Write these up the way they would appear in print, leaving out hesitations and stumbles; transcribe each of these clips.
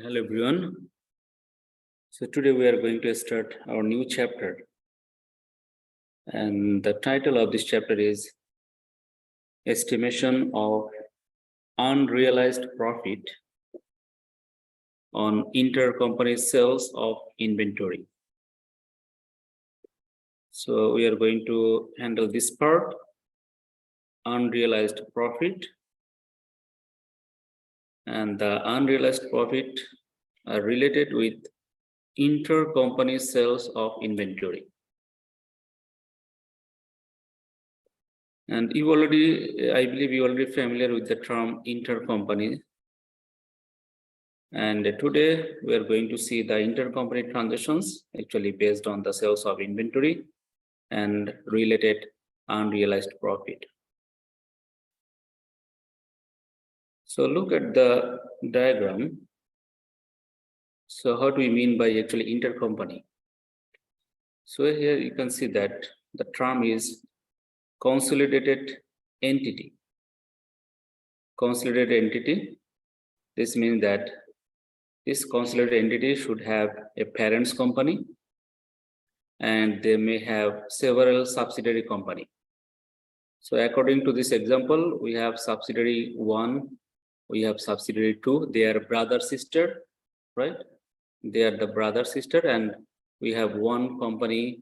Hello everyone. So today we are going to start our new chapter, and the title of this chapter is Estimation of Unrealized Profit on Intercompany Sales of Inventory. So we are going to handle this part, unrealized profit, and the unrealized profit are related with intercompany sales of inventory. And I believe you already familiar with the term intercompany. And today we are going to see the intercompany transactions actually based on the sales of inventory and related unrealized profit. So look at the diagram. So how do we mean by actually intercompany? So here you can see that the term is consolidated entity. Consolidated entity. This means that this consolidated entity should have a parent company and they may have several subsidiary company. So according to this example, we have subsidiary 1, we have subsidiary 2, they are brother sister, right? They are the brother sister, and we have one company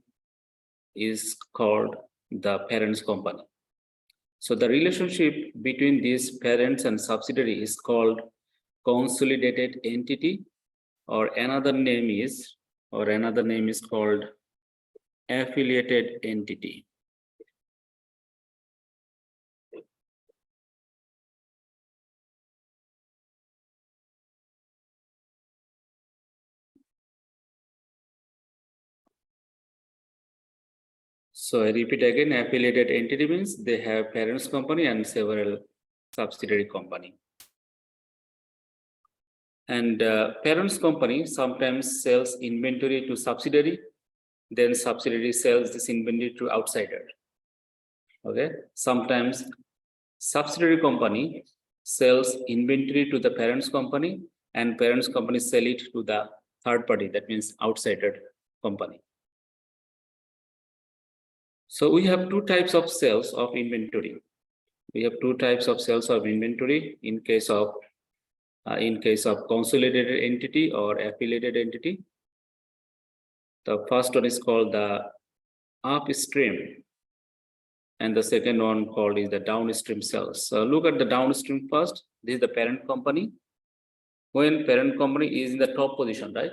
is called the parents company. So the relationship between these parents and subsidiary is called consolidated entity, or another name is called affiliated entity. So I repeat again, affiliated entity means they have parents company and several subsidiary company. And parents company sometimes sells inventory to subsidiary, then subsidiary sells this inventory to outsider. Okay, sometimes subsidiary company sells inventory to the parents company and parents company sell it to the third party, that means outsider company. So we have two types of sales of inventory. We have two types of sales of inventory in case of consolidated entity or affiliated entity. The first one is called the upstream, and the second one called is the downstream sales. So look at the downstream first. This is the parent company. When parent company is in the top position, right?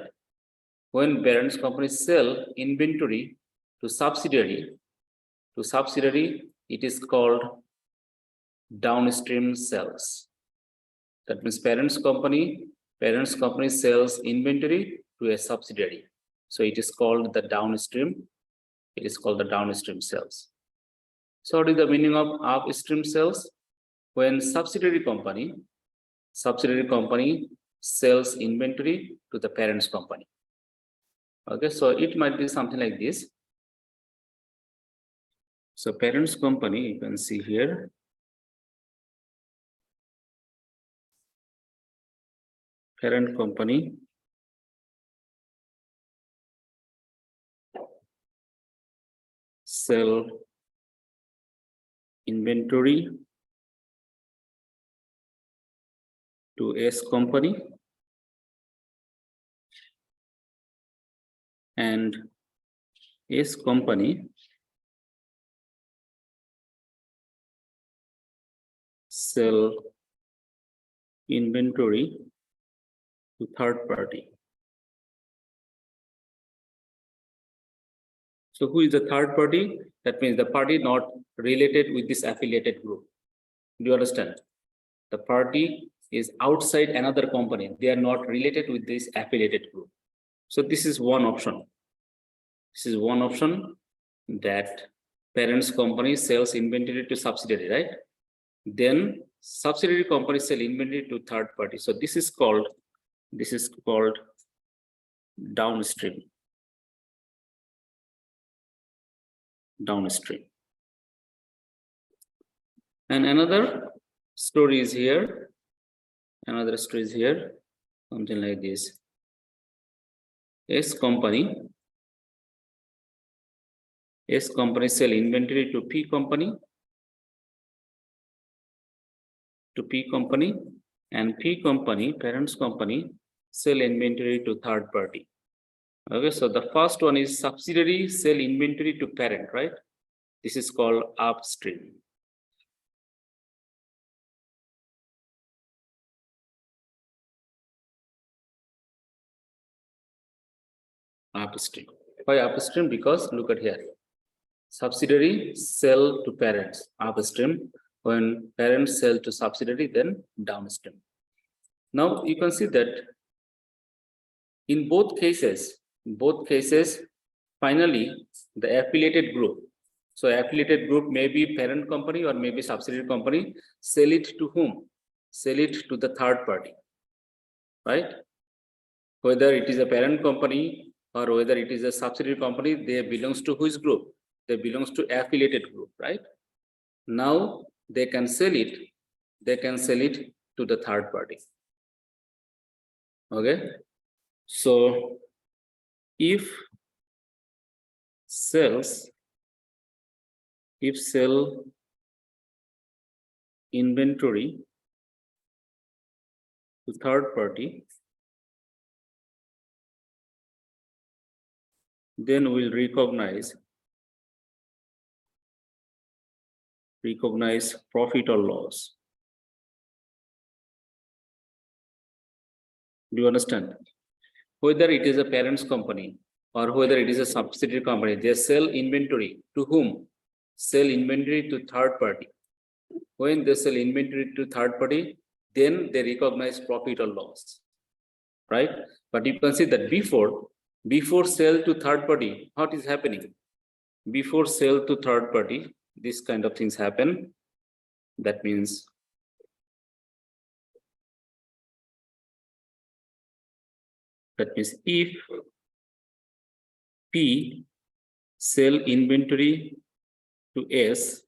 When parent company sell inventory to subsidiary, it is called downstream sales. That means parent company sells inventory to a subsidiary. So it is called the downstream. It is called the downstream sales. So what is the meaning of upstream sales? When subsidiary company sells inventory to the parent company. Okay, so it might be something like this. So parent company, you can see here. Parent company sell inventory to S company, and S company sell inventory to third party. So who is the third party? That means the party not related with this affiliated group. Do you understand? The party is outside another company. They are not related with this affiliated group. So this is one option. This is one option, that parents company sells inventory to subsidiary, right? Then subsidiary company sell inventory to third party. So this is called downstream. And another story is here. something like this. S company sell inventory to P company, and P company, parents company, sell inventory to third party. Okay, so the first one is subsidiary sell inventory to parent, right? This is called upstream. Upstream. Why upstream? Because look at here. Subsidiary sell to parents, upstream. When parents sell to subsidiary, then downstream. Now you can see that in both cases, finally the affiliated group. So affiliated group may be parent company or maybe subsidiary company, sell it to whom? Sell it to the third party, right? Whether it is a parent company or whether it is a subsidiary company, they belongs to which group? They belongs to affiliated group, right? Now they can sell it to the third party. Okay, so if sell inventory to third party, then we'll recognize profit or loss. Do you understand? Whether it is a parent's company or whether it is a subsidiary company, they sell inventory to whom? Sell inventory to third party. When they sell inventory to third party, then they recognize profit or loss, right? But you can see that before sale to third party, what is happening? Before sale to third party, this kind of things happen. That means if P sell inventory to S,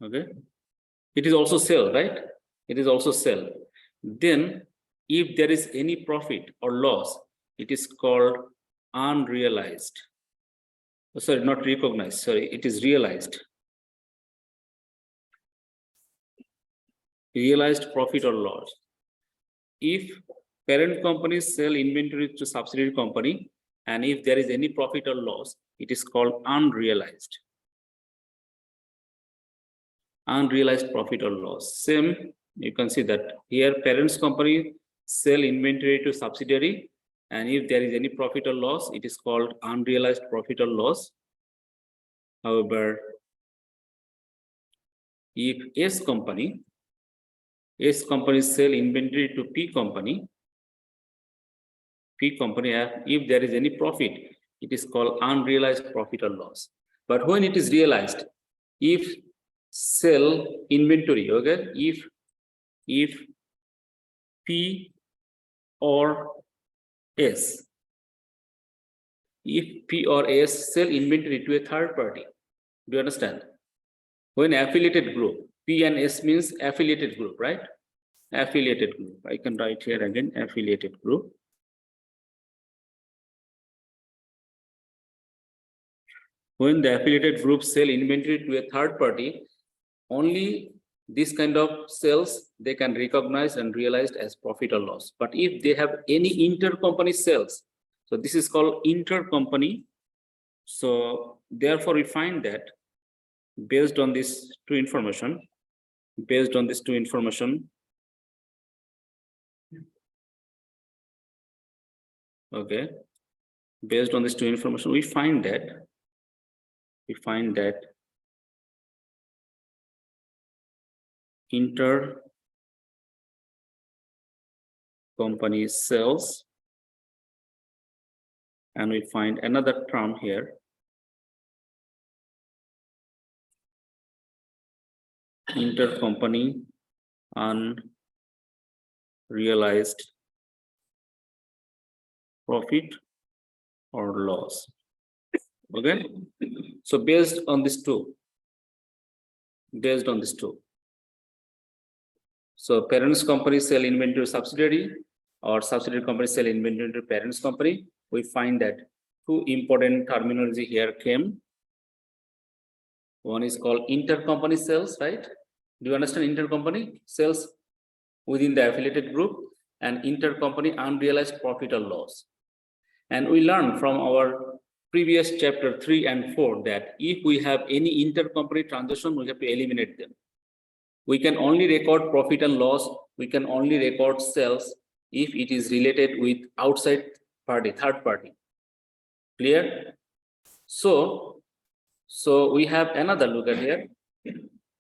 okay, it is also sell, right? It is also sell. Then if there is any profit or loss, it is called unrealized. Sorry, not recognized. Sorry, it is realized. Realized profit or loss. If parent company sell inventory to subsidiary company, and if there is any profit or loss, it is called unrealized. Unrealized profit or loss. Same, you can see that here parents company sell inventory to subsidiary, and if there is any profit or loss, it is called unrealized profit or loss. However, if S company sell inventory to P company, if there is any profit, it is called unrealized profit or loss. But when it is realized, if sell inventory, okay, if P or S, if P or S sell inventory to a third party, do you understand? When affiliated group, P and S means affiliated group, right? Affiliated group. I can write here again, affiliated group. When the affiliated group sell inventory to a third party, only this kind of sales they can recognize and realized as profit or loss. But if they have any intercompany sales, so this is called intercompany. So therefore we find that based on this two information, okay, based on this two information, we find that intercompany sales, and we find another term here, intercompany unrealized profit or loss. Okay, so based on these two, So parents company sell inventory to subsidiary, or subsidiary company sell inventory to parents company. We find that two important terminology here came. One is called intercompany sales, right? Do you understand intercompany sales within the affiliated group, and intercompany unrealized profit or loss? And we learned from our previous chapter 3 and 4 that if we have any intercompany transaction, we have to eliminate them. We can only record profit and loss. We can only record sales if it is related with outside party, third party. Clear? So we have another look at here.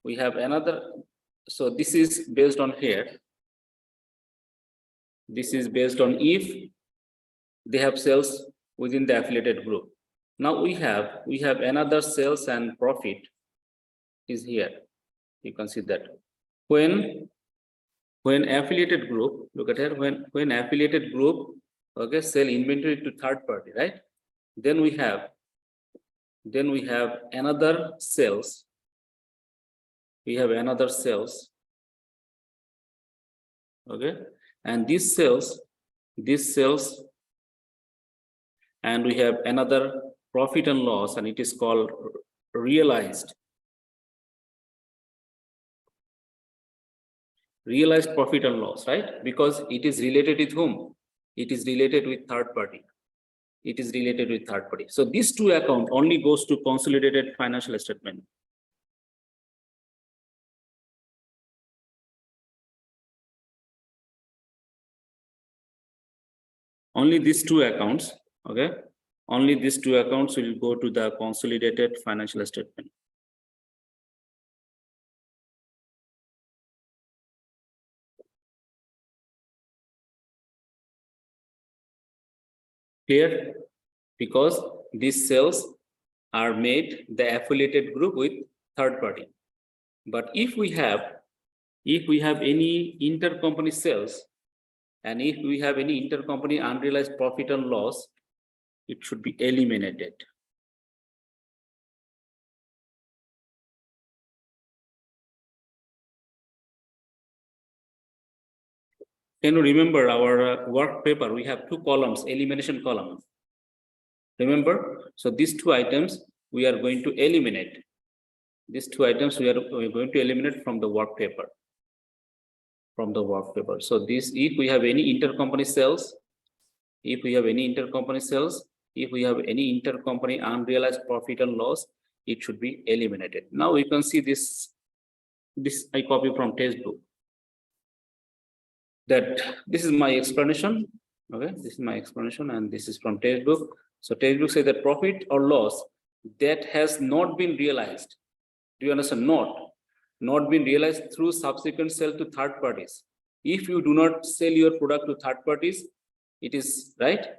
We have another. So this is based on here. This is based on if they have sales within the affiliated group. Now we have another sales and profit is here. You can see that when affiliated group, look at here, when affiliated group, okay, sell inventory to third party, right? Then we have another sales. We have another sales, okay, and this sales, and we have another profit and loss, and it is called realized profit and loss, right? Because it is related with whom? It is related with third party. It is related with third party. So these two accounts only goes to consolidated financial statement. Only these two accounts, okay? Only these two accounts will go to the consolidated financial statement. Clear? Because these sales are made the affiliated group with third party. But if we have any intercompany sales, and if we have any intercompany unrealized profit and loss, it should be eliminated. Can you remember our work paper? We have two columns, elimination column. Remember? So these two items we are going to eliminate. These two items we are going to eliminate from the work paper. So this, if we have any intercompany sales, if we have any intercompany unrealized profit and loss, it should be eliminated. Now you can see this I copy from textbook. That this is my explanation. Okay, this is my explanation, and this is from textbook. So textbook says that profit or loss that has not been realized. Do you understand? Not been realized through subsequent sale to third parties. If you do not sell your product to third parties, it is right,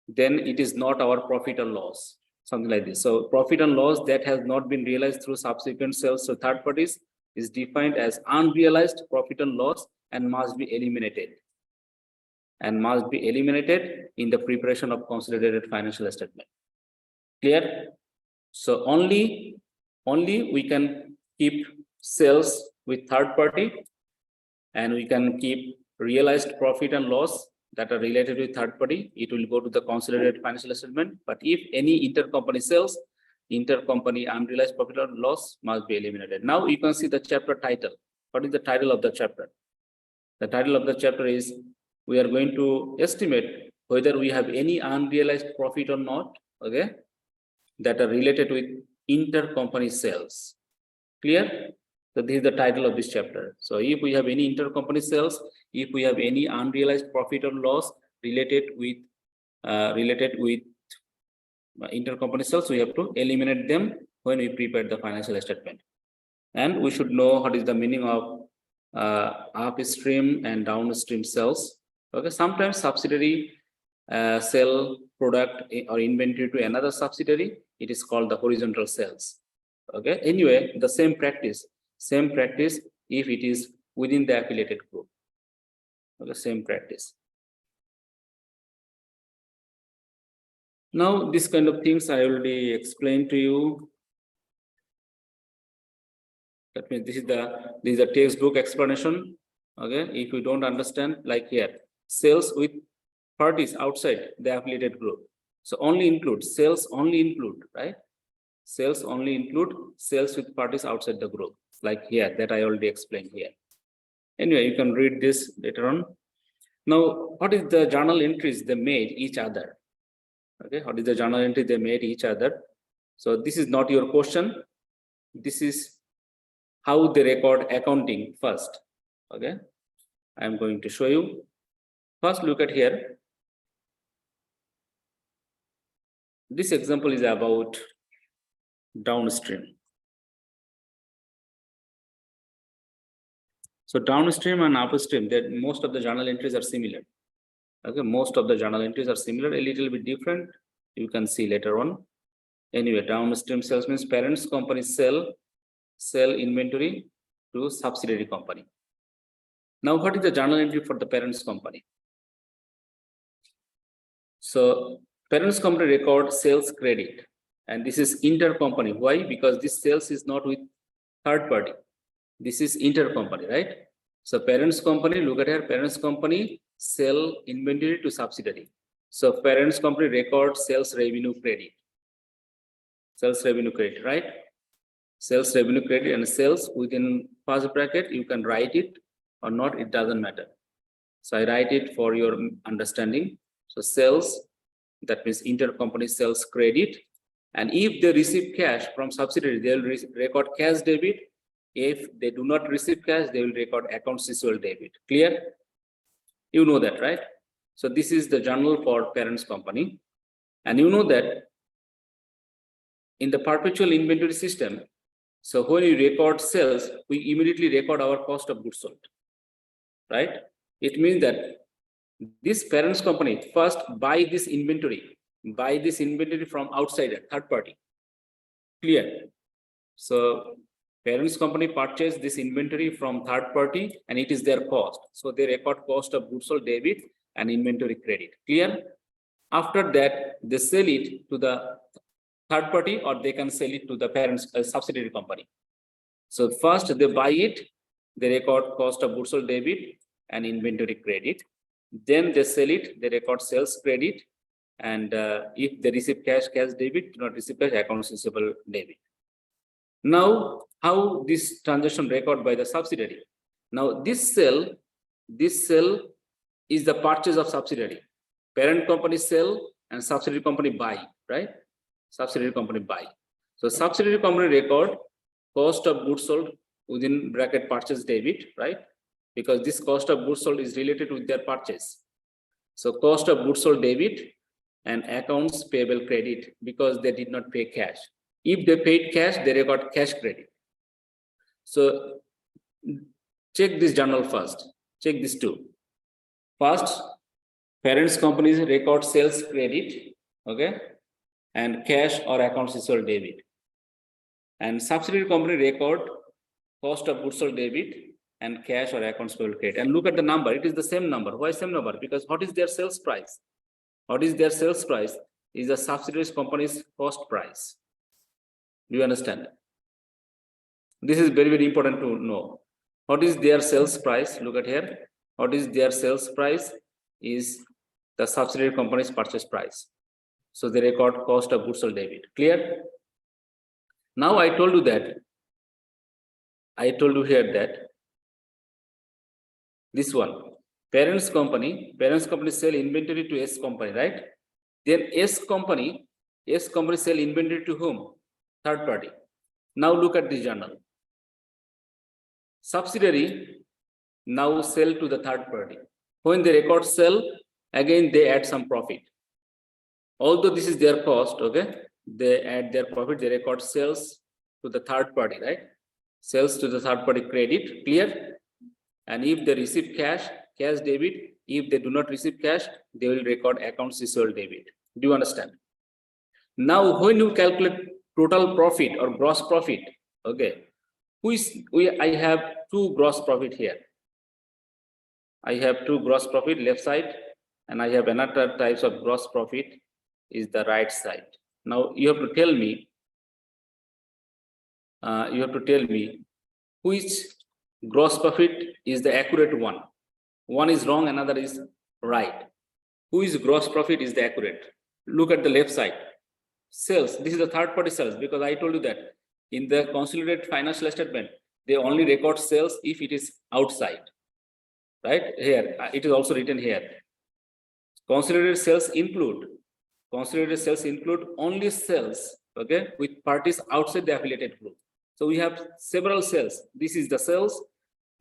then it is not our profit or loss, something like this. So profit and loss that has not been realized through subsequent sales to third parties is defined as unrealized profit and loss and must be eliminated. In the preparation of consolidated financial statement. Clear? So only we can keep sales with third party, and we can keep realized profit and loss that are related with third party. It will go to the consolidated financial statement. But if any intercompany sales, intercompany unrealized profit or loss must be eliminated. Now you can see the chapter title. What is the title of the chapter? The title of the chapter is, we are going to estimate whether we have any unrealized profit or not, okay, that are related with intercompany sales. Clear? So this is the title of this chapter. So if we have any intercompany sales, if we have any unrealized profit or loss related with intercompany sales, we have to eliminate them when we prepare the financial statement. And we should know what is the meaning of upstream and downstream sales. Okay, sometimes subsidiary sell product or inventory to another subsidiary. It is called the horizontal sales. Okay, anyway, the same practice if it is within the affiliated group. Okay, same practice. Now this kind of things I already explained to you. That means this is the textbook explanation. Okay, if you don't understand, like here, sales with parties outside the affiliated group. So only include, sales only include, right? Sales only include sales with parties outside the group, like here, that I already explained here. Anyway, you can read this later on. Now, what is the journal entries they made each other? Okay, what is the journal entry they made each other? So this is not your question. This is how they record accounting first. Okay, I am going to show you. First, look at here. This example is about downstream. So downstream and upstream, that most of the journal entries are similar. Okay, most of the journal entries are similar, a little bit different. You can see later on. Anyway, downstream sales means parents company sell inventory to subsidiary company. Now, what is the journal entry for the parents company? So parents company record sales credit, and this is intercompany. Why? Because this sales is not with third party. This is intercompany, right? So parents company, look at here, parents company sell inventory to subsidiary. So parents company record sales revenue credit. Sales revenue credit, right? Sales revenue credit and sales within first bracket, you can write it or not, it doesn't matter. So I write it for your understanding. So sales, that means intercompany sales credit. And if they receive cash from subsidiary, they will record cash debit. If they do not receive cash, they will record accounts receivable debit. Clear? You know that, right? So this is the journal for parents company. And you know that in the perpetual inventory system, so when you record sales, we immediately record our cost of goods sold, right? It means that this parents company first buy this inventory from outsider, third party. Clear? So parents company purchase this inventory from third party and it is their cost. So they record cost of goods sold debit and inventory credit. Clear? After that, they sell it to the third party or they can sell it to the parents subsidiary company. So first they buy it, they record cost of goods sold debit and inventory credit. Then they sell it, they record sales credit, and if they receive cash debit, do not receive cash, accounts receivable debit. Now, how this transaction record by the subsidiary? Now, this sell is the purchase of subsidiary. Parent company sell and subsidiary company buy, right? Subsidiary company buy. So subsidiary company record cost of goods sold within bracket purchase debit, right? Because this cost of goods sold is related with their purchase. So cost of goods sold debit and accounts payable credit because they did not pay cash. If they paid cash, they record cash credit. So check this journal first. Check this too. First, parents companies record sales credit, okay, and cash or accounts receivable debit. And subsidiary company record cost of goods sold debit and cash or accounts payable credit. And look at the number, it is the same number. Why same number? Because what is their sales price? What is their sales price? Is the subsidiary company's cost price. Do you understand? This is very, very important to know. What is their sales price? Look at here. What is their sales price? Is the subsidiary company's purchase price. So they record cost of goods sold debit. Clear? Now I told you here that this one, parents company sell inventory to S company, right? Then S company sell inventory to whom? Third party. Now look at this journal. Subsidiary now sell to the third party. When they record sell, again they add some profit. Although this is their cost, okay, they add their profit, they record sales to the third party, right? Sales to the third party credit, clear? And if they receive cash debit. If they do not receive cash, they will record accounts receivable debit. Do you understand? Now, when you calculate total profit or gross profit, okay, I have two gross profit here. I have two gross profit left side, and I have another types of gross profit is the right side. Now you have to tell me. Which gross profit is the accurate one. One is wrong, another is right. Who is gross profit is the accurate. Look at the left side. Sales, this is the third party sales, because I told you that in the consolidated financial statement, they only record sales if it is outside. Right here, it is also written here. Consolidated sales include only sales, okay, with parties outside the affiliated group. So we have several sales. This is the sales.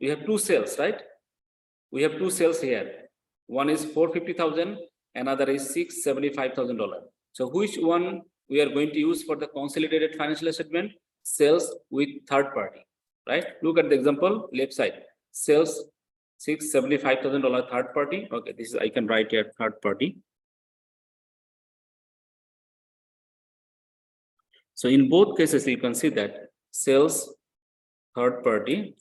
We have two sales, right? We have two sales here. One is $450,000, another is $675,000. So which one we are going to use for the consolidated financial statement? Sales with third party, right? Look at the example, left side. Sales $675,000 third party. Okay, this is, I can write here third party. So in both cases, you can see that sales third party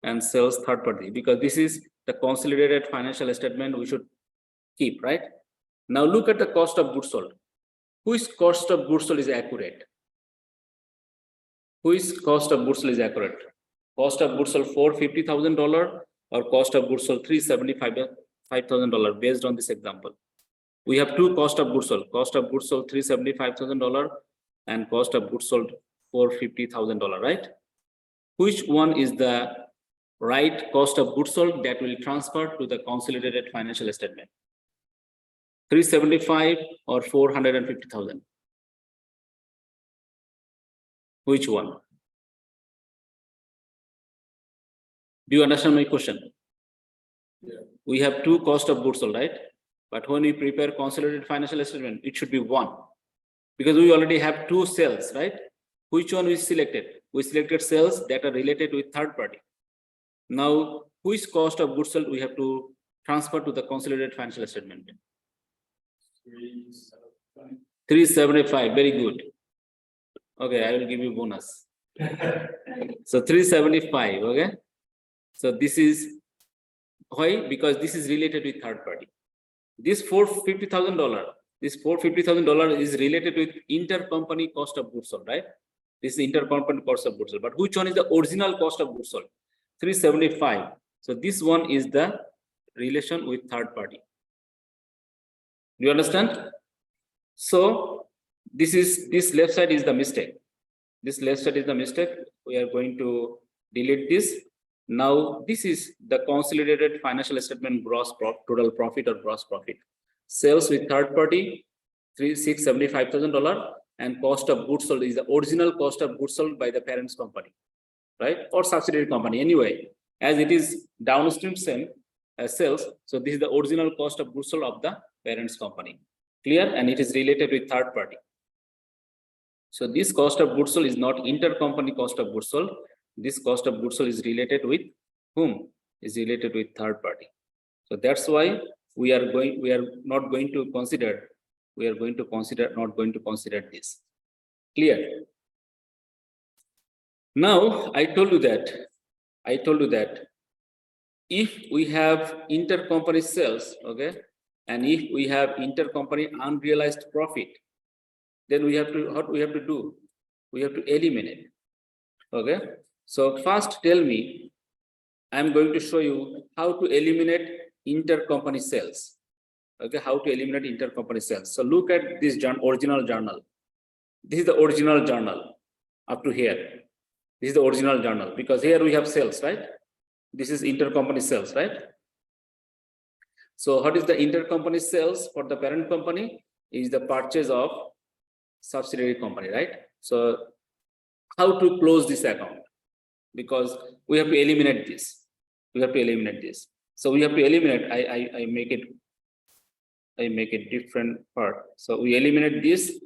and sales third party, because this is the consolidated financial statement we should keep, right? Now look at the cost of goods sold. Which cost of goods sold is accurate? Which cost of goods sold is accurate? Cost of goods sold $450,000 or cost of goods sold $375,000 based on this example. We have two cost of goods sold. Cost of goods sold $375,000 and cost of goods sold $450,000, right? Which one is the right cost of goods sold that will transfer to the consolidated financial statement? 375 or 450,000? Which one? Do you understand my question? Yeah. We have two cost of goods sold, right? But when we prepare consolidated financial statement, it should be one, because we already have two sales, right? Which one we selected? We selected sales that are related with third party. Now, which cost of goods sold we have to transfer to the consolidated financial statement? 375. Very good. Okay, I will give you bonus. So 375. Okay. So this is why? Because this is related with third party. This $450,000. This $450,000 is related with intercompany cost of goods sold, right? This is intercompany cost of goods sold. But which one is the original cost of goods sold? 375. So this one is the relation with third party. Do you understand? So this left side is the mistake. This left side is the mistake. We are going to delete this. Now this is the consolidated financial statement gross profit, total profit or gross profit. Sales with third party $675,000 and cost of goods sold is the original cost of goods sold by the parent's company, right? Or subsidiary company. Anyway, as it is downstream same as sales, so this is the original cost of goods sold of the parent's company. Clear? And it is related with third party. So this cost of goods sold is not intercompany cost of goods sold. This cost of goods sold is related with whom? Is related with third party. So that's why we are not going to consider this. Clear? Now I told you that if we have intercompany sales, okay, and if we have intercompany unrealized profit, then what we have to do? We have to eliminate. Okay. So first tell me, I'm going to show you how to eliminate intercompany sales. Okay, how to eliminate intercompany sales. So look at this original journal. This is the original journal up to here. This is the original journal, because here we have sales, right? This is intercompany sales, right? So what is the intercompany sales for the parent company? Is the purchase of subsidiary company, right? So how to close this account? Because we have to eliminate this. So we have to eliminate. I make it different part. So we eliminate this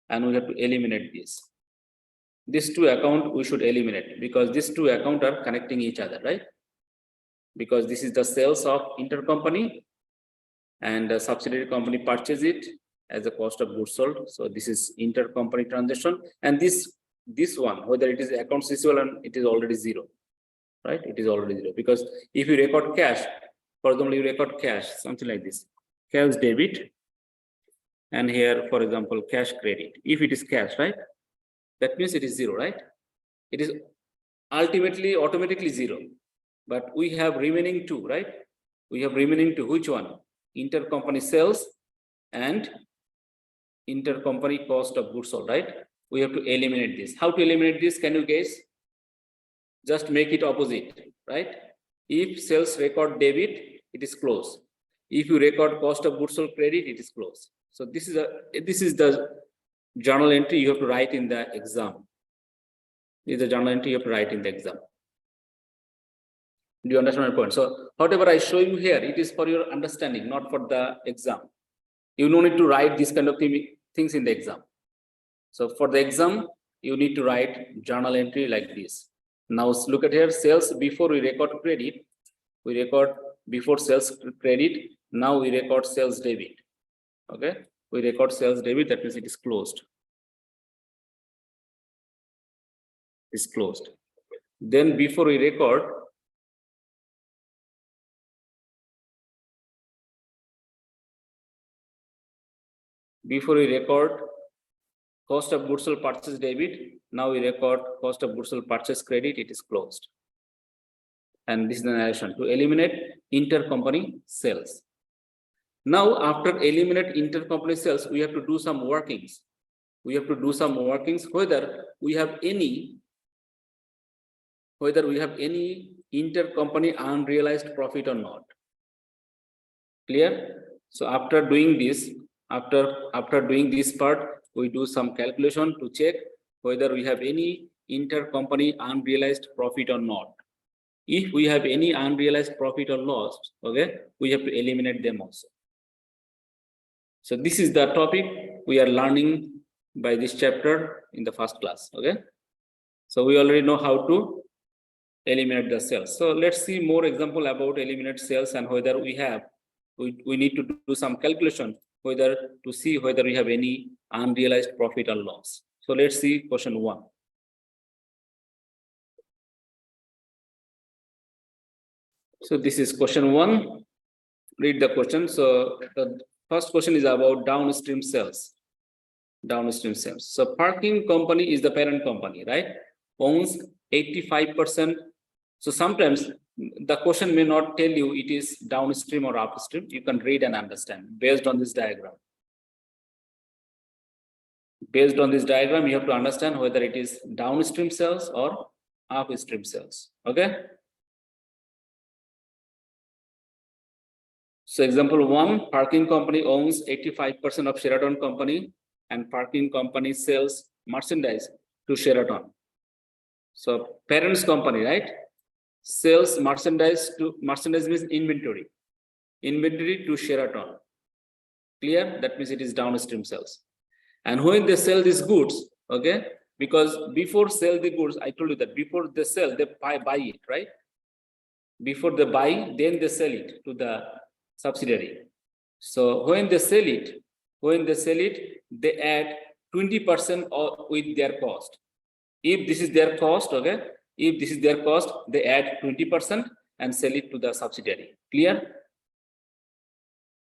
and we have to eliminate this. These two accounts we should eliminate, because these two accounts are connecting each other, right? Because this is the sales of intercompany and the subsidiary company purchase it as a cost of goods sold. So this is intercompany transaction, and this one, whether it is accounts receivable, and it is already zero, right? It is already zero, because if you record cash, for example, you record cash, something like this, cash debit, and here, for example, cash credit. If it is cash, right, that means it is zero, right? It is ultimately automatically 0. But we have remaining 2, right? We have remaining 2. Which one? Intercompany sales and intercompany cost of goods sold, right? We have to eliminate this. How to eliminate this? Can you guess? Just make it opposite, right? If sales record debit, it is closed. If you record cost of goods sold credit, it is closed. So this is the journal entry you have to write in the exam. This is the journal entry you have to write in the exam. Do you understand my point? So whatever I show you here, it is for your understanding, not for the exam. You don't need to write this kind of things in the exam. So for the exam, you need to write journal entry like this. Now look at here, sales before we record credit, we record before sales credit. Now we record sales debit. Okay, we record sales debit. That means it is closed. It's closed. Then before we record, cost of goods sold purchase debit, now we record cost of goods sold purchase credit, it is closed. And this is the narration to eliminate intercompany sales. Now, after eliminate intercompany sales, we have to do some workings. We have to do some workings whether we have any intercompany unrealized profit or not. Clear? So after doing this, after doing this part, we do some calculation to check whether we have any intercompany unrealized profit or not. If we have any unrealized profit or loss, okay, we have to eliminate them also. So this is the topic we are learning by this chapter in the first class. Okay, so we already know how to eliminate the sales. So let's see more example about eliminate sales and whether we need to do some calculation to see whether we have any unrealized profit or loss. So let's see question 1. So this is question 1. Read the question. So the first question is about downstream sales. Downstream sales. So parking company is the parent company, right? Owns 85%. So sometimes the question may not tell you it is downstream or upstream. You can read and understand based on this diagram. Based on this diagram, you have to understand whether it is downstream sales or upstream sales. Okay. So example 1, parking company owns 85% of Sheraton company and parking company sells merchandise to Sheraton. So parents company, right? Sells merchandise means inventory to Sheraton. Clear? That means it is downstream sales. And when they sell these goods, okay, because before sell the goods, I told you that before they sell, they buy it, right? Before they buy, then they sell it to the subsidiary. So when they sell it, they add 20% with their cost. If this is their cost, okay, if this is their cost, they add 20% and sell it to the subsidiary. Clear?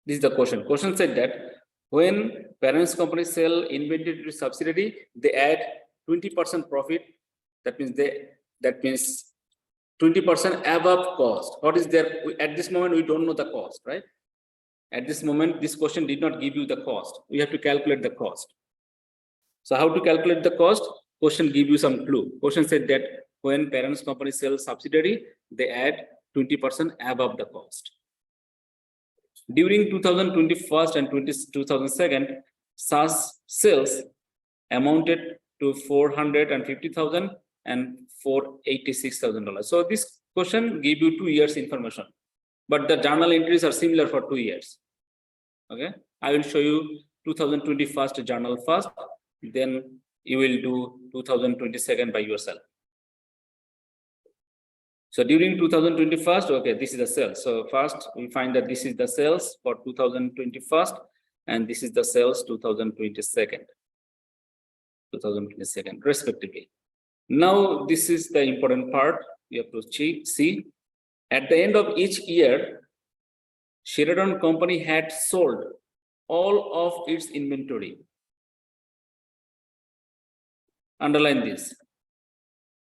This is the question. Question said that when parents company sell inventory to subsidiary, they add 20% profit. That means 20% above cost. What is there? At this moment, we don't know the cost, right? At this moment, this question did not give you the cost. We have to calculate the cost. So how to calculate the cost? Question give you some clue. Question said that when parents company sells subsidiary, they add 20% above the cost. During 2021 and 2002, such sales amounted to $450,000 and $486,000. So this question give you 2 years information, but the journal entries are similar for 2 years. Okay, I will show you 2021 journal first, then you will do 2022 by yourself. So during 2021, okay, this is the sales. So first we find that this is the sales for 2021 and this is the sales 2022 respectively. Now this is the important part you have to see. At the end of each year, Sheraton company had sold all of its inventory. Underline this.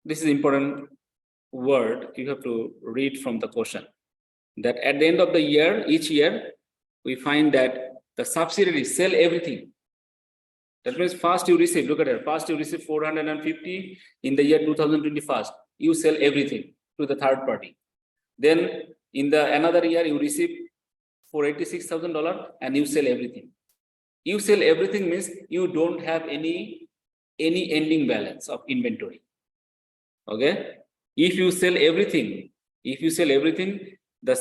This is important word you have to read from the question. That at the end of the year, each year, we find that the subsidiaries sell everything. That means first you receive, look at it, first you receive 450 in the year 2021. You sell everything to the third party. Then in the another year, you receive $486,000 and you sell everything. You sell everything means you don't have any ending balance of inventory. Okay. If you sell everything, the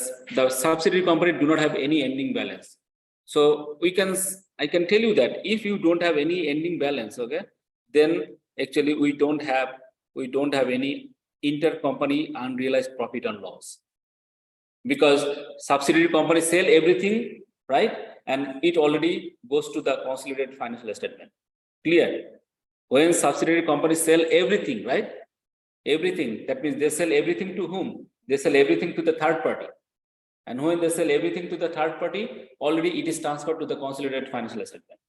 subsidiary company do not have any ending balance. So I can tell you that if you don't have any ending balance, okay, then actually we don't have any intercompany unrealized profit and loss, because subsidiary company sell everything, right, and it already goes to the consolidated financial statement. Clear? When subsidiary companies sell everything, right? Everything, that means they sell everything to whom? They sell everything to the third party. And when they sell everything to the third party, already it is transferred to the consolidated financial statement.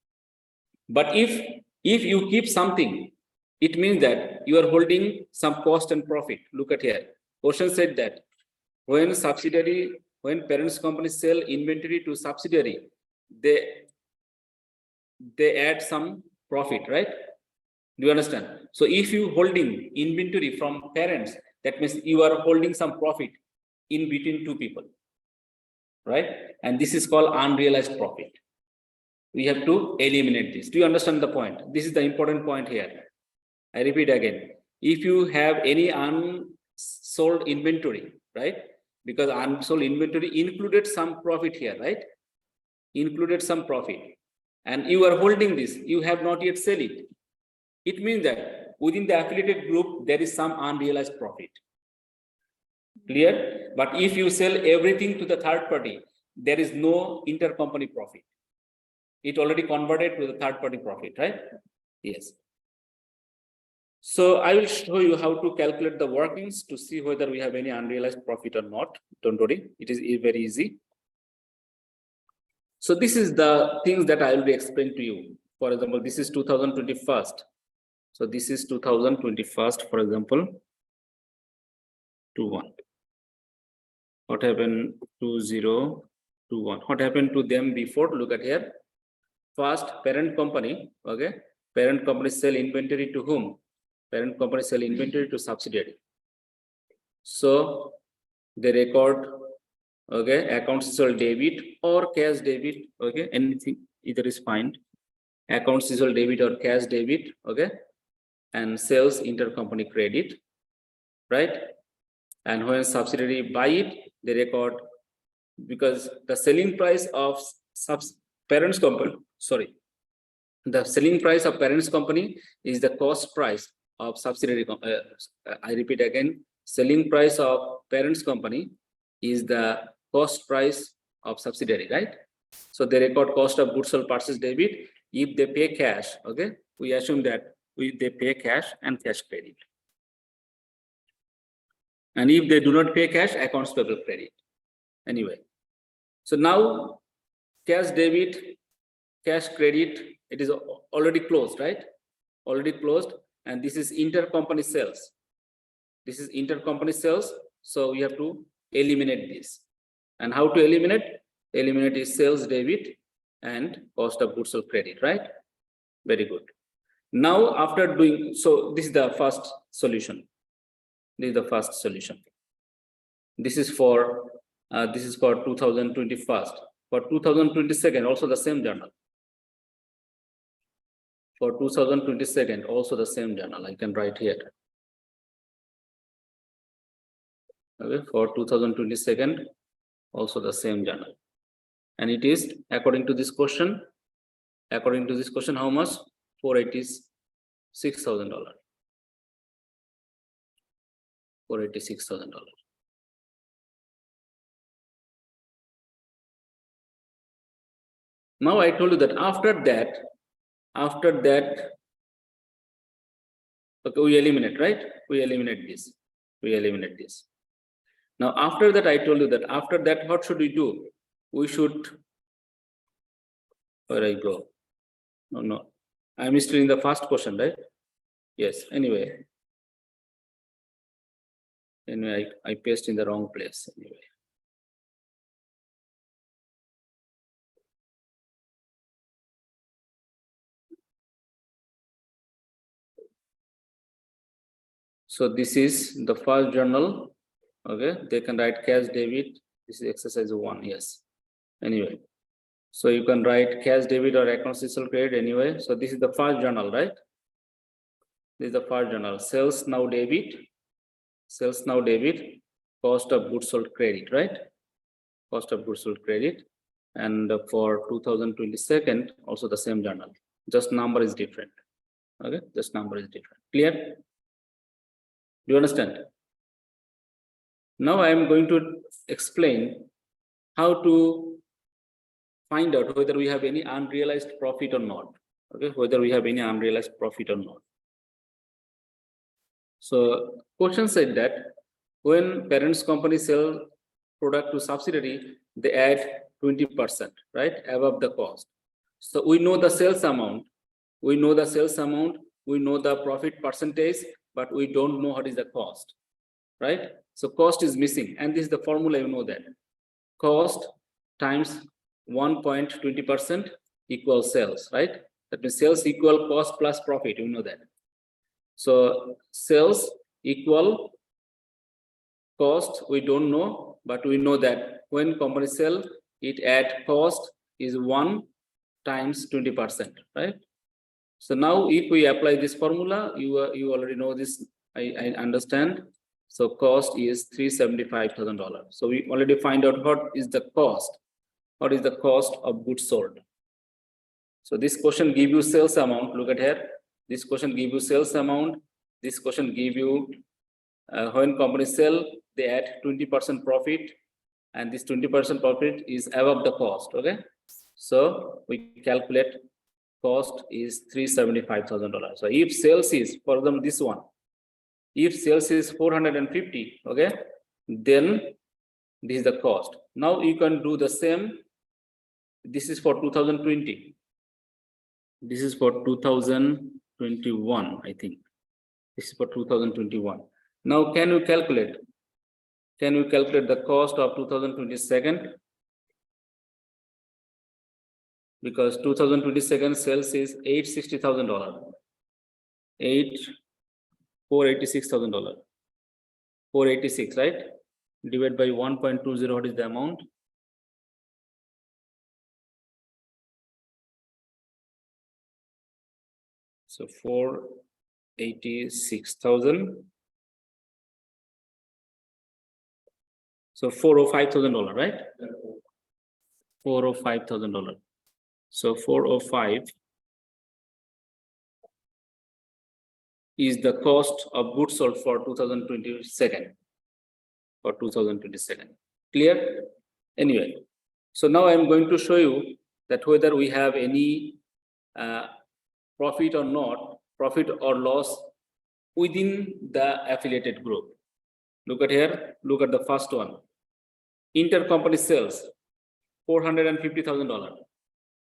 But if you keep something, it means that you are holding some cost and profit. Look at here. Question said that when parents company sell inventory to subsidiary, they add some profit, right? Do you understand? So if you holding inventory from parents, that means you are holding some profit in between two people, right? And this is called unrealized profit. We have to eliminate this. Do you understand the point? This is the important point here. I repeat again. If you have any unsold inventory, right? Because unsold inventory included some profit here, right? Included some profit. And you are holding this, you have not yet sell it. It means that within the affiliated group, there is some unrealized profit. Clear? But if you sell everything to the third party, there is no intercompany profit. It already converted to the third party profit, right? Yes. So I will show you how to calculate the workings to see whether we have any unrealized profit or not. Don't worry, it is very easy. So this is the things that I will be explaining to you. For example, this is 2021. So this is 2021, for example, 21. What happened 2021? What happened to them before? Look at here. First, parent company, okay? Parent company sell inventory to whom? Parent company sell inventory to subsidiary. So they record, okay, accounts receivable debit or cash debit, okay? Anything, either is fine. Accounts receivable debit or cash debit, okay? And sales intercompany credit, right? And when subsidiary buy it, they record, because the selling price of parents company, the selling price of parents company is the cost price of subsidiary. I repeat again, selling price of parents company is the cost price of subsidiary, right? So they record cost of goods sold purchase debit. If they pay cash, okay, we assume that they pay cash and cash credit. And if they do not pay cash, accounts payable credit. Anyway, so now cash debit, cash credit, it is already closed, right? Already closed. And this is intercompany sales. This is intercompany sales. So we have to eliminate this. And how to eliminate? Eliminate is sales debit and cost of goods sold credit, right? Very good. Now, after doing, so this is the first solution. This is the first solution. This is for 2021. For 2022, also the same journal. For 2022, also the same journal. I can write here. Okay, for 2022, also the same journal. And it is according to this question. According to this question, how much? $486,000. $486,000. Now I told you that after that, okay, we eliminate, right? We eliminate this. Now after that, I told you that after that, what should we do? We should, where I go? No, I'm still in the first question, right? Yes, anyway, Anyway, I paste in the wrong place anyway. So this is the first journal. Okay, they can write cash debit. This is exercise 1. Yes. Anyway, so you can write cash debit or accounts receivable credit anyway. So this is the first journal, right? This is the first journal. Sales now debit. Sales now debit. Cost of goods sold credit, right? Cost of goods sold credit. And for 2022, also the same journal. Just number is different. Okay, just number is different. Clear? Do you understand? Now I am going to explain how to find out whether we have any unrealized profit or not. Okay, whether we have any unrealized profit or not. So question said that when parents company sell product to subsidiary, they add 20%, right, above the cost. So we know the sales amount, we know the sales amount, we know the profit percentage, but we don't know what is the cost, right? So cost is missing, and this is the formula, you know that. Cost times 1.20% equals sales, right? That means sales equal cost plus profit, you know that. So sales equal cost, we don't know, but we know that when company sell, it at cost is 1 times 20%, right? So now if we apply this formula, you already know this, I understand. So cost is $375,000. So we already find out what is the cost. What is the cost of goods sold? So this question give you sales amount. Look at here. This question give you sales amount. This question give you when company sell, they add 20% profit, and this 20% profit is above the cost. Okay, so we calculate cost is $375,000. So if sales is, for example, this one, if sales is 450, okay, then this is the cost. Now you can do the same. This is for 2020. This is for 2021, I think. This is for 2021. Now, can you calculate? Can you calculate the cost of 2022? Because 2022 sales is $860,000. $486,000. 486, right? Divided by 1.20, what is the amount? So 486,000. So $405,000, right? $405,000. So 405 is the cost of goods sold for 2022. For 2022. Clear? Anyway, so now I am going to show you that whether we have any profit or not, profit or loss within the affiliated group. Look at here, look at the first one. Intercompany sales, $450,000.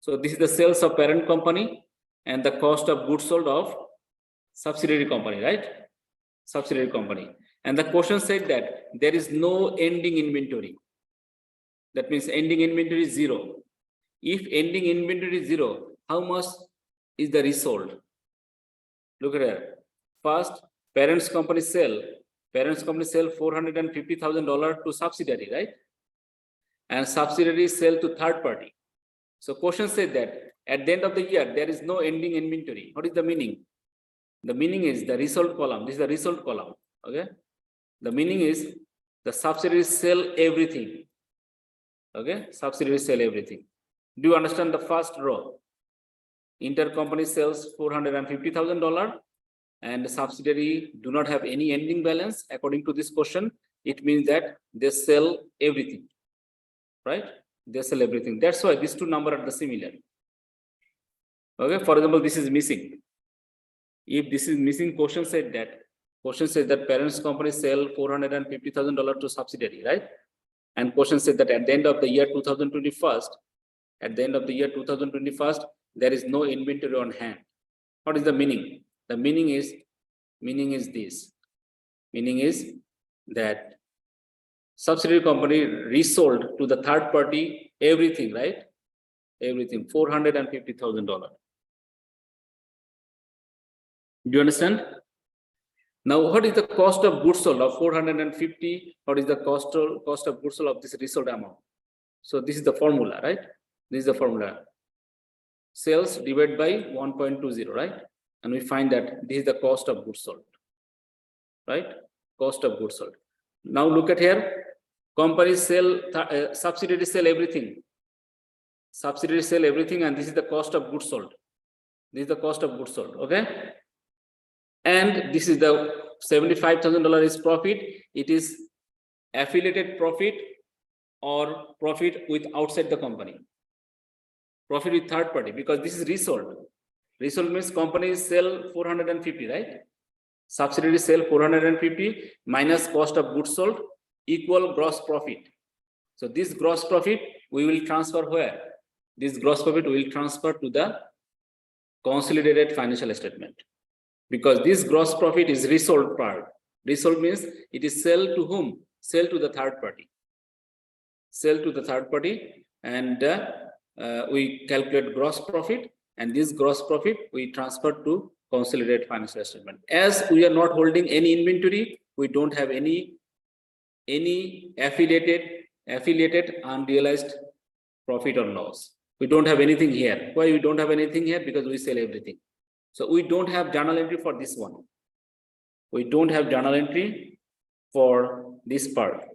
So this is the sales of parent company and the cost of goods sold of subsidiary company, right? Subsidiary company. And the question said that there is no ending inventory. That means ending inventory is 0. If ending inventory is 0, how much is the resold? Look at here. First, parents company sell $450,000 to subsidiary, right? And subsidiary sell to third party. So question said that at the end of the year, there is no ending inventory. What is the meaning? The meaning is the result column. This is the result column. Okay. The meaning is the subsidiaries sell everything. Okay. Subsidiaries sell everything. Do you understand the first row? Intercompany sells $450,000 and the subsidiary do not have any ending balance. According to this question, it means that they sell everything. Right? They sell everything. That's why these two numbers are the similar. Okay. For example, this is missing. If this is missing, question said that parents company sell $450,000 to subsidiary, right? And question said that at the end of the year 2021, there is no inventory on hand. What is the meaning? The meaning is this. Meaning is that subsidiary company resold to the third party everything, right? Everything, $450,000. Do you understand? Now, what is the cost of goods sold of 450? What is the cost of goods sold of this resold amount? So this is the formula, right? This is the formula. Sales divided by 1.20, right? And we find that this is the cost of goods sold, right? Cost of goods sold. Now look at here. Companies sell, subsidiaries sell everything. Subsidiaries sell everything, and this is the cost of goods sold. This is the cost of goods sold, okay? And this is the $75,000 is profit. It is affiliated profit or profit with outside the company. Profit with third party, because this is resold. Resold means companies sell 450, right? Subsidiaries sell 450 minus cost of goods sold equal gross profit. So this gross profit we will transfer where? This gross profit will transfer to the consolidated financial statement, because this gross profit is resold part. Resold means it is sell to whom? Sell to the third party. Sell to the third party, and we calculate gross profit, and this gross profit we transfer to consolidated financial statement. As we are not holding any inventory, we don't have any affiliated unrealized profit or loss. We don't have anything here. Why we don't have anything here? Because we sell everything. So we don't have journal entry for this one. We don't have journal entry for this part.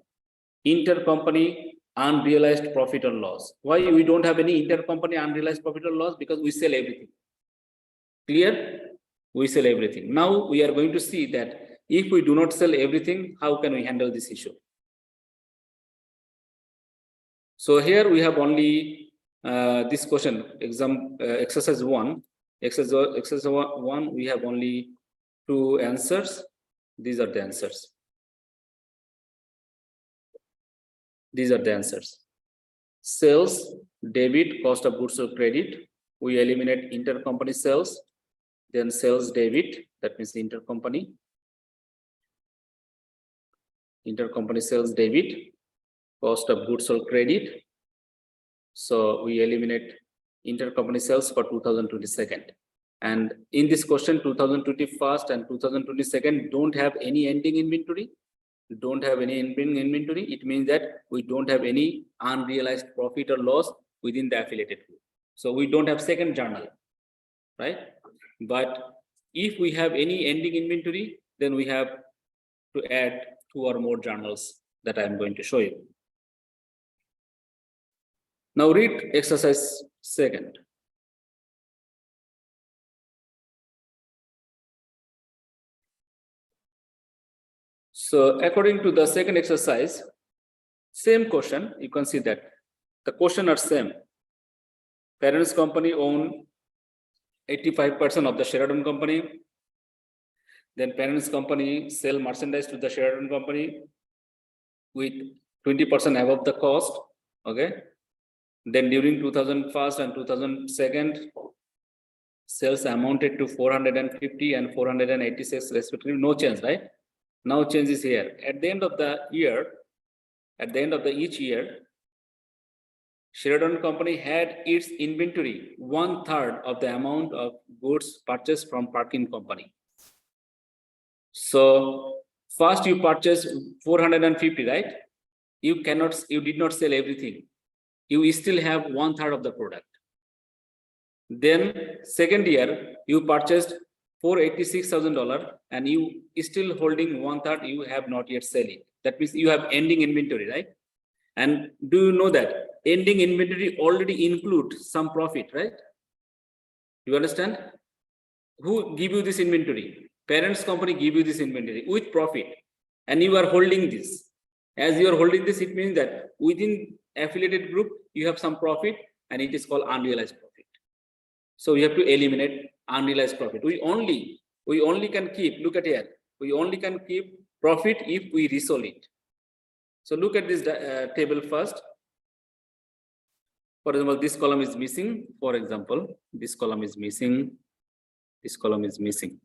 Intercompany unrealized profit or loss. Why we don't have any intercompany unrealized profit or loss? Because we sell everything. Clear? We sell everything. Now we are going to see that if we do not sell everything, how can we handle this issue? So here we have only this question, exercise 1. Exercise 1, we have only 2 answers. These are the answers. These are the answers. Sales, debit, cost of goods sold, credit. We eliminate intercompany sales, then sales debit, that means intercompany. Intercompany sales debit, cost of goods sold, credit. So we eliminate intercompany sales for 2022. And in this question, 2021 and 2022 don't have any ending inventory. Don't have any ending inventory. It means that we don't have any unrealized profit or loss within the affiliated group. So we don't have second journal, right? But if we have any ending inventory, then we have to add 2 or more journals that I am going to show you. Now read exercise 2. So according to the second exercise, same question, you can see that the question are same. Parents company own 85% of the Sheraton company. Then parents company sell merchandise to the Sheraton company with 20% above the cost. Okay. Then during 2001 and 2002, sales amounted to 450 and 486 respectively. No change, right? Now change is here. At the end of the year, at the end of each year, Sheraton company had its inventory 1/3 of the amount of goods purchased from parking company. So first you purchase 450, right? You did not sell everything. You still have 1/3 of the product. Then second year you purchased $486,000 and you still holding 1/3, you have not yet selling. That means you have ending inventory, right? And do you know that ending inventory already includes some profit, right? You understand? Who give you this inventory? Parents company give you this inventory with profit, and you are holding this. As you are holding this, it means that within affiliated group you have some profit, and it is called unrealized profit. So we have to eliminate unrealized profit. We only can keep, look at here, we only can keep profit if we resold it. So look at this table first. For example, this column is missing. For example, this column is missing. This column is missing.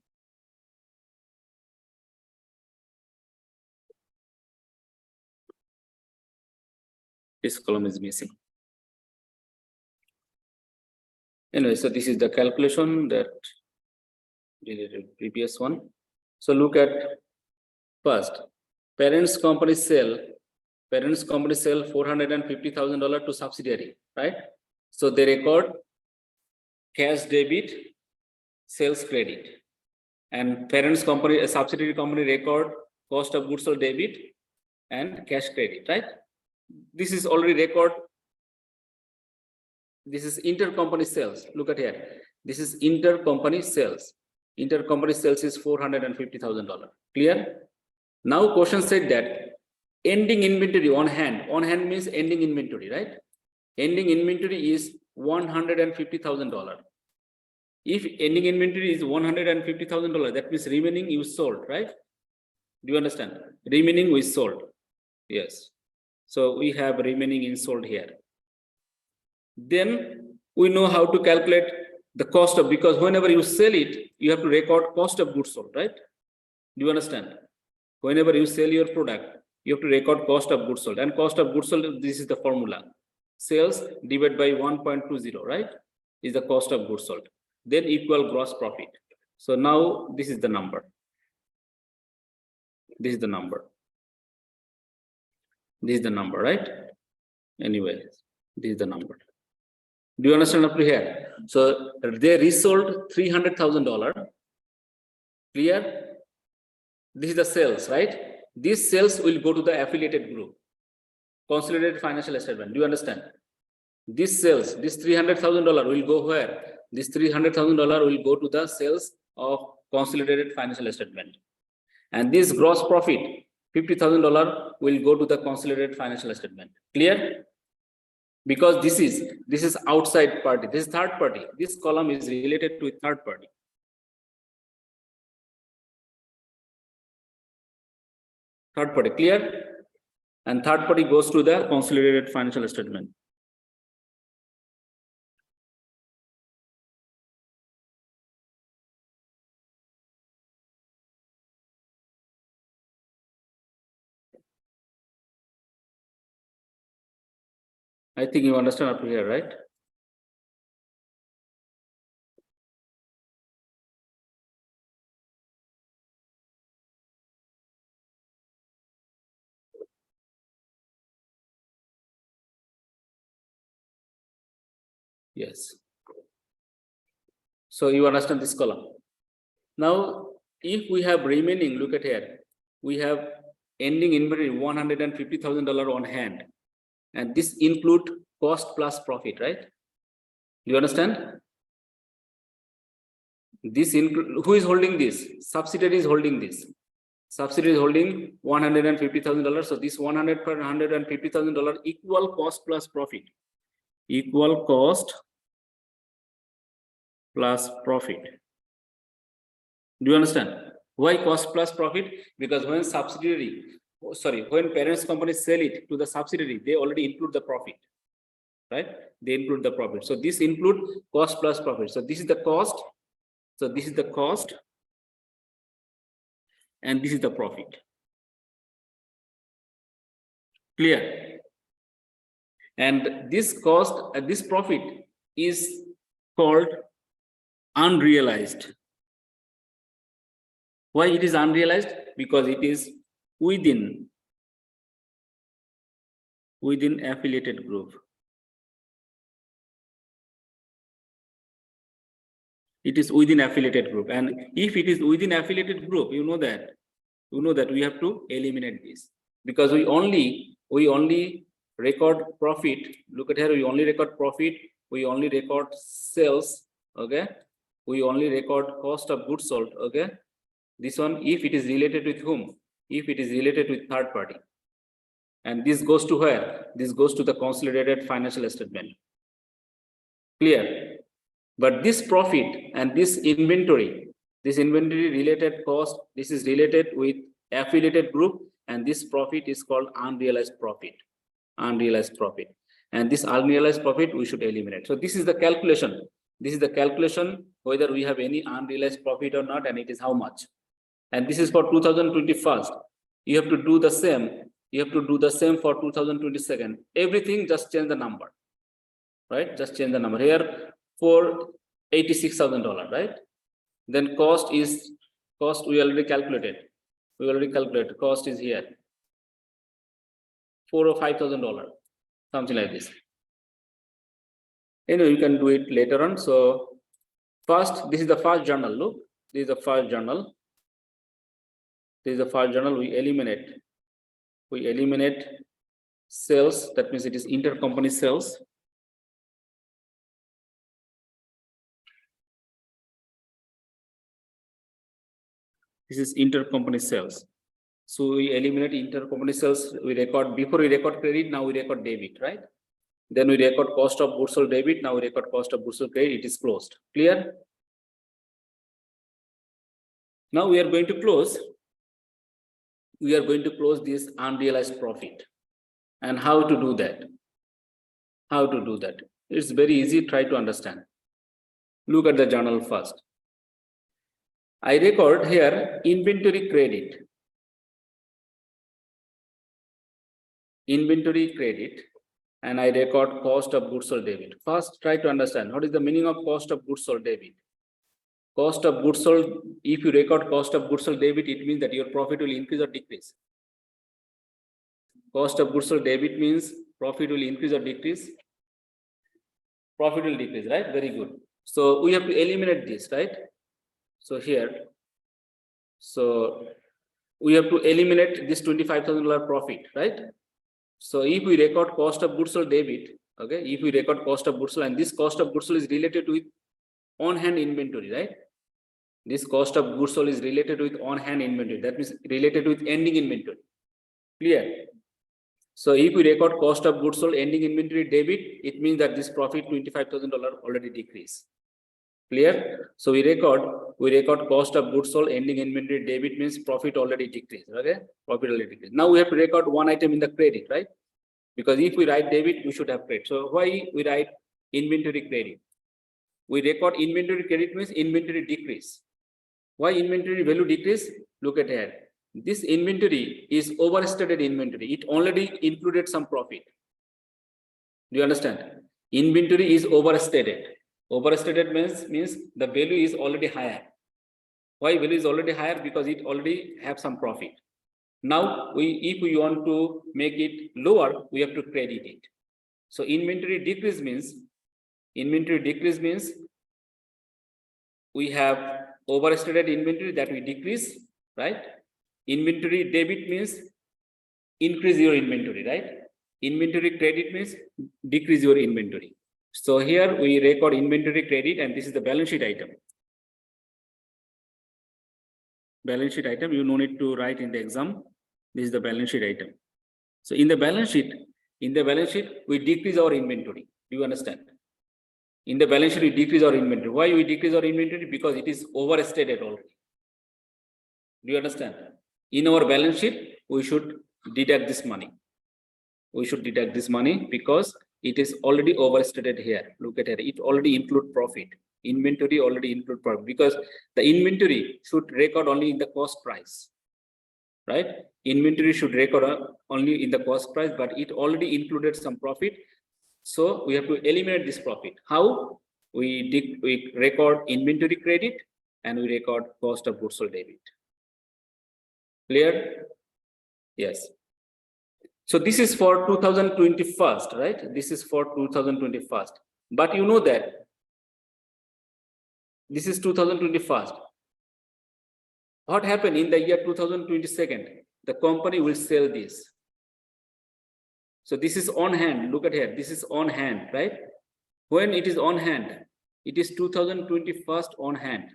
This column is missing. Anyway, so this is the calculation that related previous one. So look at first, parents company sell $450,000 to subsidiary, right? So they record cash debit, sales credit, and parents company, a subsidiary company record cost of goods sold debit and cash credit, right? This is already record. This is intercompany sales. Look at here. This is intercompany sales. Intercompany sales is $450,000. Clear? Now question said that ending inventory on hand. On hand means ending inventory, right? Ending inventory is $150,000. If ending inventory is $150,000, that means remaining you sold, right? Do you understand? Remaining we sold. Yes. So we have remaining in sold here. Then we know how to calculate the cost of, because whenever you sell it, you have to record cost of goods sold, right? Do you understand? Whenever you sell your product, you have to record cost of goods sold, and cost of goods sold, this is the formula. Sales divided by 1.20, right? Is the cost of goods sold. Then equal gross profit. So now this is the number. This is the number. This is the number, right? Anyway, this is the number. Do you understand up to here? So they resold $300,000. Clear? This is the sales, right? These sales will go to the affiliated group, consolidated financial statement. Do you understand? This sales, this $300,000 will go where? This $300,000 will go to the sales of consolidated financial statement. And this gross profit, $50,000 will go to the consolidated financial statement. Clear? Because this is outside party, this is third party. This column is related to a third party. Third party, clear? And third party goes to the consolidated financial statement. I think you understand up to here, right? Yes. So you understand this column. Now, if we have remaining, look at here, we have ending inventory $150,000 on hand, and this include cost plus profit, right? Do you understand? This include, who is holding this? Subsidiary is holding this. Subsidiary is holding $150,000. So this $150,000 equal cost plus profit. Equal cost plus profit. Do you understand? Why cost plus profit? Because when when parents company sell it to the subsidiary, they already include the profit, right? They include the profit. So this include cost plus profit. So this is the cost. So this is the cost, and this is the profit. Clear? And this cost, this profit is called unrealized. Why it is unrealized? Because it is within affiliated group. It is within affiliated group, and if it is within affiliated group, you know that we have to eliminate this, because we only record profit. Look at here, we only record profit, we only record sales, okay? We only record cost of goods sold, okay? This one, if it is related with whom? If it is related with third party. And this goes to where? This goes to the consolidated financial statement. Clear? But this profit and this inventory related cost, this is related with affiliated group, and this profit is called unrealized profit. Unrealized profit. And this unrealized profit we should eliminate. So this is the calculation. This is the calculation whether we have any unrealized profit or not, and it is how much. And this is for 2021. You have to do the same You have to do the same for 2022. Everything just change the number, right? Just change the number here for $86,000, right? Then cost we already calculated. Cost is here $4,000 or $5,000, something like this. Anyway, you can do it later on. So first, this is the first journal. Look, this is the first journal. We eliminate sales. That means it is intercompany sales. This is intercompany sales. So we eliminate intercompany sales. We record, before we record credit, now we record debit, right? Then we record cost of goods sold debit. Now we record cost of goods sold credit. It is closed. Clear? Now we are going to close. We are going to close this unrealized profit. And how to do that? How to do that? It's very easy. Try to understand. Look at the journal first. I record here inventory credit. And I record cost of goods sold debit. First, try to understand what is the meaning of cost of goods sold debit. Cost of goods sold, if you record cost of goods sold debit, it means that your profit will increase or decrease. Cost of goods sold debit means profit will increase or decrease. Profit will decrease, right? Very good. So we have to eliminate this, right? So here, so we have to eliminate this $25,000 profit, right? So if we record cost of goods sold debit, okay, if we record cost of goods sold, and this cost of goods sold is related with on-hand inventory, right? This cost of goods sold is related with on-hand inventory. That means related with ending inventory. Clear? So if we record cost of goods sold ending inventory debit, it means that this profit $25,000 already decreased. Clear? So we record cost of goods sold ending inventory debit means profit already decreased. Okay? Profit already decreased. Now we have to record one item in the credit, right? Because if we write debit, we should have credit. So why we write inventory credit? We record inventory credit means inventory decrease. Why inventory value decrease? Look at here. This inventory is overstated inventory. It already included some profit. Do you understand? Inventory is overstated. Overstated means the value is already higher. Why value is already higher? Because it already have some profit. Now if we want to make it lower, we have to credit it. So inventory decrease means we have overstated inventory that we decrease, right? Inventory debit means increase your inventory, right? Inventory credit means decrease your inventory. So here we record inventory credit, and this is the balance sheet item. Balance sheet item, you no need to write in the exam. This is the balance sheet item. So in the balance sheet, we decrease our inventory. Do you understand? In the balance sheet, we decrease our inventory. Why we decrease our inventory? Because it is overstated already. Do you understand? In our balance sheet, we should deduct this money. Because it is already overstated here. Look at it. It already include profit. Inventory already include profit, because the inventory should record only in the cost price, right? Inventory should record only in the cost price, but it already included some profit. So we have to eliminate this profit. How? We record inventory credit and we record cost of goods sold debit. Clear? Yes. So this is for 2021, right? This is for 2021. But you know that this is 2021. What happened in the year 2022? The company will sell this. So this is on hand. Look at here. This is on hand, right? When it is on hand, it is 2021 on hand.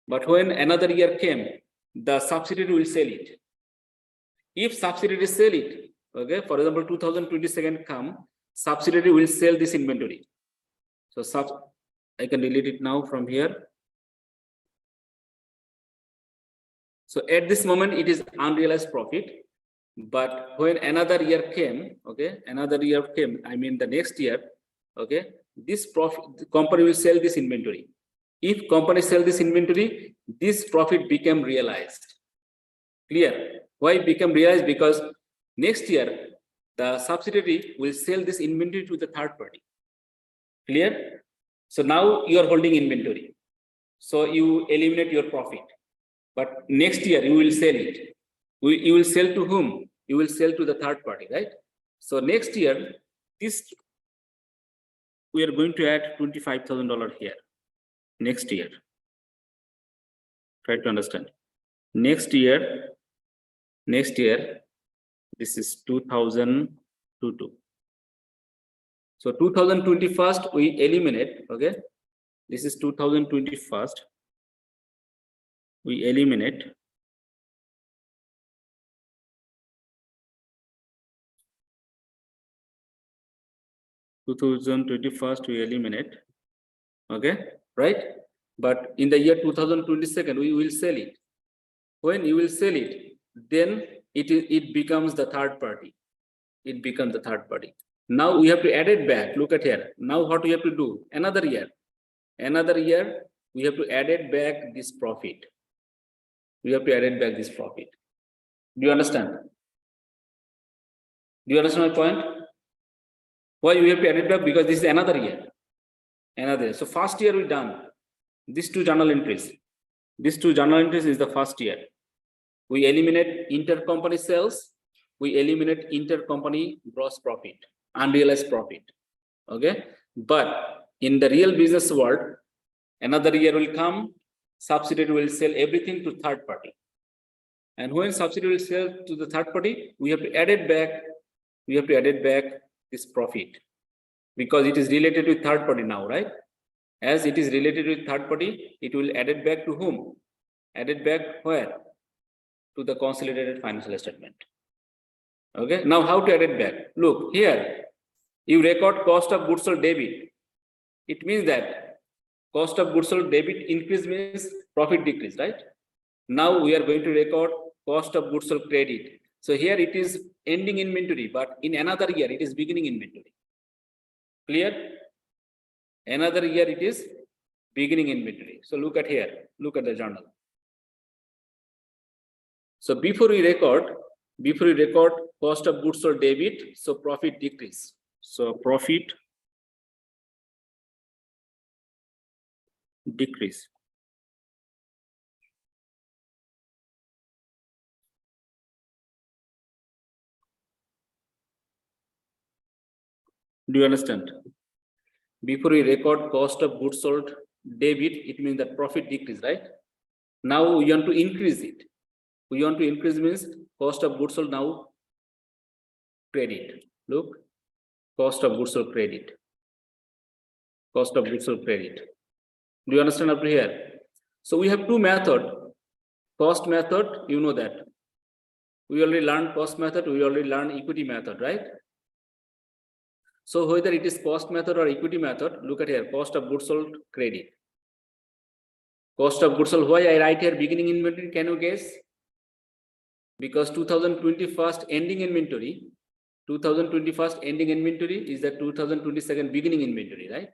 But when another year came, the subsidiary will sell it. If subsidiary sell it, okay, for example, 2022 come, subsidiary will sell this inventory. So I can delete it now from here. So at this moment, it is unrealized profit. But when another year came, okay, I mean the next year, okay, this profit, the company will sell this inventory. If company sell this inventory, this profit became realized. Clear? Why it became realized? Because next year, the subsidiary will sell this inventory to the third party. Clear? So now you are holding inventory. So you eliminate your profit. But next year you will sell it. You will sell to whom? You will sell to the third party, right? So next year, this we are going to add $25,000 here. Next year. Try to understand. Next year, this is 2022. So 2021 we eliminate, okay? This is 2021. We eliminate 2021 we eliminate, okay, right? But in the year 2022 we will sell it. When you will sell it, then it becomes the third party. It becomes the third party. Now we have to add it back. Look at here. Now what we have to do? Another year we have to add it back this profit. We have to add it back this profit. Do you understand? Do you understand my point? Why we have to add it back? Because this is another year. So first year we done. These two journal entries. These two journal entries is the first year. We eliminate intercompany sales. We eliminate intercompany gross profit, unrealized profit. Okay. But in the real business world, another year will come, subsidiary will sell everything to third party. And when subsidiary will sell to the third party, we have to add it back. We have to add it back this profit because it is related with third party now, right? As it is related with third party, it will add it back to whom? Add it back where? To the consolidated financial statement. Okay. Now how to add it back? Look here. You record cost of goods sold debit. It means that cost of goods sold debit increase means profit decrease, right? Now we are going to record cost of goods sold credit. So here it is ending inventory, but in another year it is beginning inventory. Clear? Another year it is beginning inventory. So look at here. Look at the journal. So before we record cost of goods sold debit, so profit decrease. So profit decrease. Do you understand? Before we record cost of goods sold debit, it means that profit decrease, right? Now we want to increase it. We want to increase means cost of goods sold now credit. Look, cost of goods sold credit. Cost of goods sold credit. Do you understand up to here? So we have two methods. Cost method, you know that. We already learned cost method, we already learned equity method, right? So whether it is cost method or equity method, look at here, cost of goods sold credit. Cost of goods sold, why I write here beginning inventory, can you guess? Because 2021 ending inventory, 2021 ending inventory is the 2022 beginning inventory, right?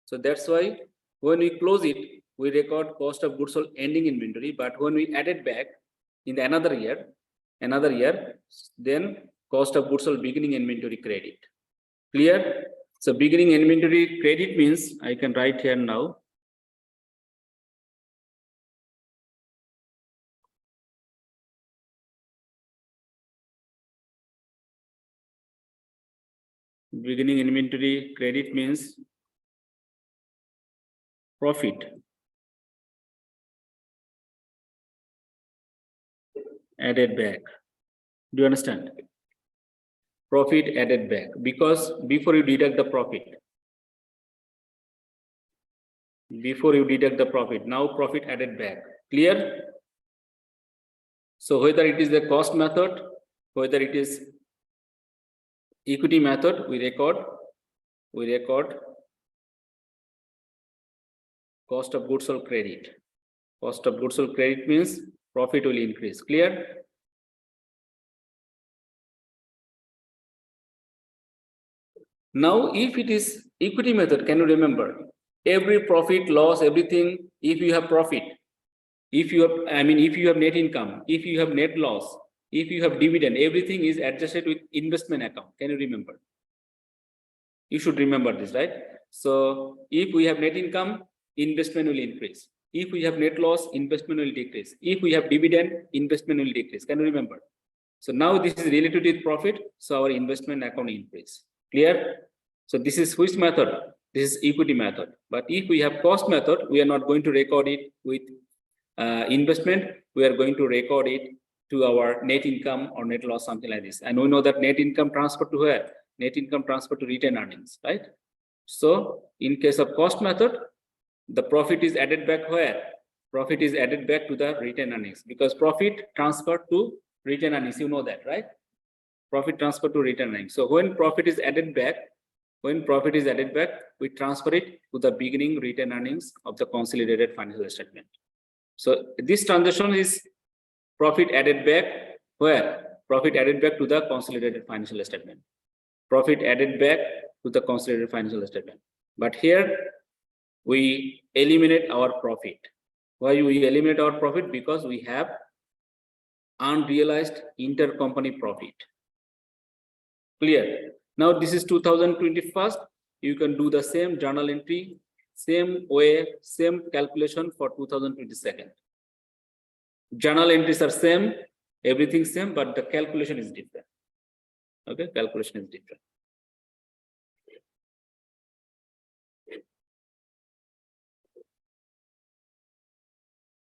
So that's why when we close it, we record cost of goods sold ending inventory, but when we add it back in the another year, then cost of goods sold beginning inventory credit. Clear? So beginning inventory credit means I can write here now. Beginning inventory credit means profit added back. Do you understand? Profit added back, because before you deduct the profit, now profit added back. Clear? So whether it is the cost method, whether it is equity method, we record cost of goods sold credit. Cost of goods sold credit means profit will increase. Clear? Now, if it is equity method, can you remember? Every profit, loss, everything, if you have profit, if you have net income, if you have net loss, If you have dividend, everything is adjusted with investment account. Can you remember? You should remember this, right? So if we have net income, investment will increase. If we have net loss, investment will decrease. If we have dividend, investment will decrease. Can you remember? So now this is related with profit, so our investment account increase. Clear? So this is which method? This is equity method. But if we have cost method, we are not going to record it with investment. We are going to record it to our net income or net loss, something like this. And we know that net income transfer to where? Net income transfer to retained earnings, right? So in case of cost method, the profit is added back where? Profit is added back to the retained earnings, because profit transferred to retained earnings, you know that, right? Profit transfer to retained earnings. So when profit is added back, we transfer it to the beginning retained earnings of the consolidated financial statement. So this transaction is profit added back where? Profit added back to the consolidated financial statement. Profit added back to the consolidated financial statement. But here we eliminate our profit. Why we eliminate our profit? Because we have unrealized intercompany profit. Clear? Now this is 2021. You can do the same journal entry, same way, same calculation for 2022. Journal entries are same, everything same, but the calculation is different. Okay, calculation is different.